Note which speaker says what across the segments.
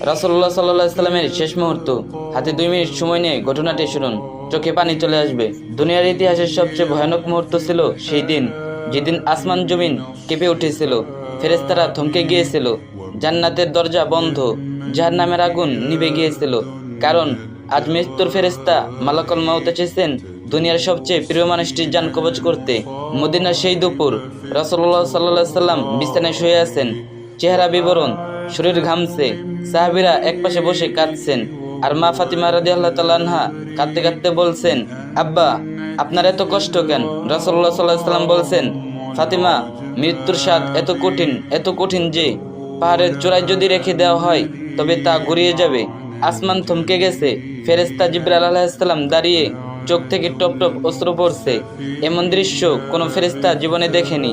Speaker 1: রাসূলুল্লাহ সাল্লাল্লাহু আলাইহি সাল্লামের শেষ মুহূর্ত। হাতে 2 মিনিট সময় নিয়ে ঘটনাটি শুনুন, চোখে পানি চলে আসবে। দুনিয়ার ইতিহাসের সবচেয়ে ভয়ানক মুহূর্ত ছিল সেই দিন, যেদিন আসমান জমিন কেঁপে উঠেছিল, ফেরেশতারা থমকে গিয়েছিল, জান্নাতের দরজা বন্ধ, জাহান্নামের আগুন নিভে গিয়েছিল। কারণ আজ মৃত্যুর ফেরেশতা মালাকুল মউত এসেছেন দুনিয়ার সবচেয়ে প্রিয় মানুষটির জান কবজ করতে। মদিনার সেই দুপুর, রাসূলুল্লাহ সাল্লাল্লাহু আলাইহি সাল্লাম বিছানায় শুয়ে আছেন, চেহারা বিবরণ, শরীর ঘামছে। সাহাবীরা একপাশে বসে কাঁদছেন, আর মা ফাতিমা রাদিয়াল্লাহু তাআলা আনহা কাঁদতে কাঁদতে বলছেন, আব্বা, আপনার এত কষ্ট কেন? রাসূলুল্লাহ সাল্লাল্লাহু আলাইহি সাল্লাম বলছেন, ফাতিমা, মৃত্যুর স্বাদ এত কঠিন যে পাহাড়ের চূড়ায় যদি রেখে দেওয়া হয় তবে তা গড়িয়ে যাবে। আসমান থমকে গেছে, ফেরেশতা জিবরাইল আলাইহিস সালাম দাঁড়িয়ে, চোখ থেকে টপ টপ অশ্রু পড়ছে। এমন দৃশ্য কোনো ফেরেশতা জীবনে দেখেনি।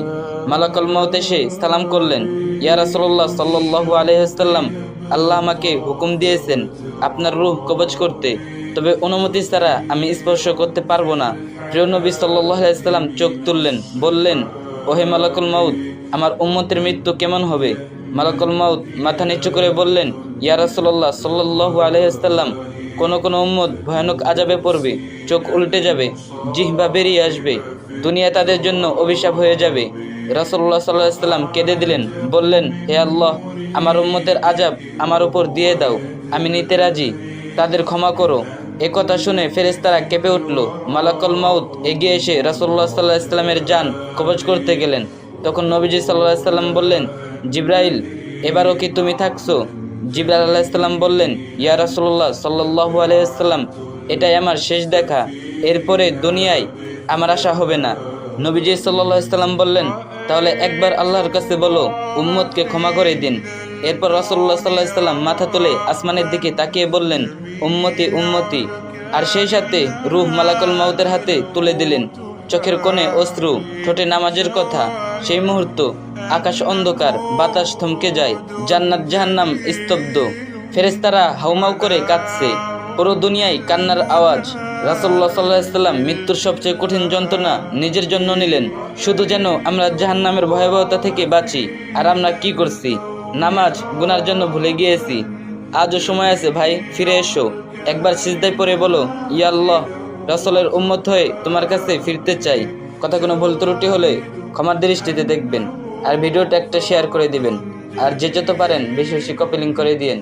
Speaker 1: মালাকুল মউত এসে সালাম করলেন, ইয়া রাসূলুল্লাহ সাল্লাল্লাহু আলাইহি ওয়াসাল্লাম, আল্লাহ আমাকে হুকুম দিয়েছেন আপনার রূহ কবজ করতে, তবে অনুমতি ছাড়া আমি স্পর্শ করতে পারবো না। প্রিয় নবী সাল্লাল্লাহু আলাইহি ওয়াসাল্লাম চোখ তুললেন, বললেন, ওহে মালাকুল মউত, আমার উম্মতের মৃত্যু কেমন হবে? মালাকুল মউত মাথা নিচু করে বললেন, ইয়া রাসূলুল্লাহ সাল্লাল্লাহু আলাইহি ওয়াসাল্লাম, কোন উম্মত ভয়ানক আযাবে পড়বে, চোখ উল্টে যাবে, জিহ্বা বেরিয়ে আসবে, দুনিয়া তাদের জন্য অভিশাপ হয়ে যাবে। রাসূলুল্লাহ সাল্লাল্লাহু আলাইহি ওয়াসাল্লাম কেঁদে দিলেন, বললেন, হে আল্লাহ, আমার উম্মতের আযাব আমার উপর দিয়ে দাও, আমি নিতে রাজি, তাদের ক্ষমা করো। একথা শুনে ফেরেশতারা কেঁপে উঠল। মালাকুল মউত এগিয়ে এসে রাসূলুল্লাহ সাল্লাল্লাহু আলাইহি ওয়াসাল্লামের জান কবজ করতে গেলেন। তখন নবীজি সাল্লাল্লাহু আলাইহি ওয়াসাল্লাম বললেন, জিবরাইল, এবারও কি তুমি থাকছো? জিবরাইল আলাইহিস সালাম বললেন, ইয়া রাসূলুল্লাহ সাল্লাল্লাহু আলাইহি ওয়াসাল্লাম, এটাই আমার শেষ দেখা, এরপরে দুনিয়ায় আমার আশা হবে না। নবীজি সাল্লাল্লাহু আলাইহি ওয়াসাল্লাম বললেন, তাহলে একবার আল্লাহর কাছে বলো উম্মতকে ক্ষমা করে দিন। এরপর রাসূলুল্লাহ সাল্লাল্লাহু আলাইহি ওয়াসাল্লাম মাথা তুলে আসমানের দিকে তাকিয়ে বললেন, উম্মতি উম্মতি, আর সেই সাথে রূহ মালাকুল মউতের হাতে তুলে দিলেন। চোখের কোণে অশ্রু, ঠোঁটে নামাজের কথা। সেই মুহূর্ত আকাশ অন্ধকার, বাতাস থমকে যায়, জান্নাত জাহান্নাম স্তব্ধ, ফেরেশতারা হাউমাউ করে কাঁদছে, পুরো দুনিয়ায় কান্নার আওয়াজ। রাসূলুল্লাহ সাল্লাল্লাহু আলাইহি ওয়াসাল্লাম মৃত্যুর সবচেয়ে কঠিন যন্ত্রণা নিজের জন্য নিলেন, শুধু যেন আমরা জাহান্নামের ভয়াবহতা থেকে বাঁচি। আর আমরা কি করছি? নামাজ গুনার জন্য ভুলে গিয়েছি। আজও সময় আছে ভাই, ফিরে এসো, একবার সিজদায় পড়ে বলো, ইয়া আল্লাহ, রাসূলের উম্মত হয়ে তোমার কাছে ফিরতে চাই। কথা কোনো ভুল ত্রুটি হলে ক্ষমার দৃষ্টিতে দেখবেন, আর ভিডিওটা একটা শেয়ার করে দিবেন, আর যে যত পারেন বেশি বেশি কপি লিঙ্ক করে দিয়েন।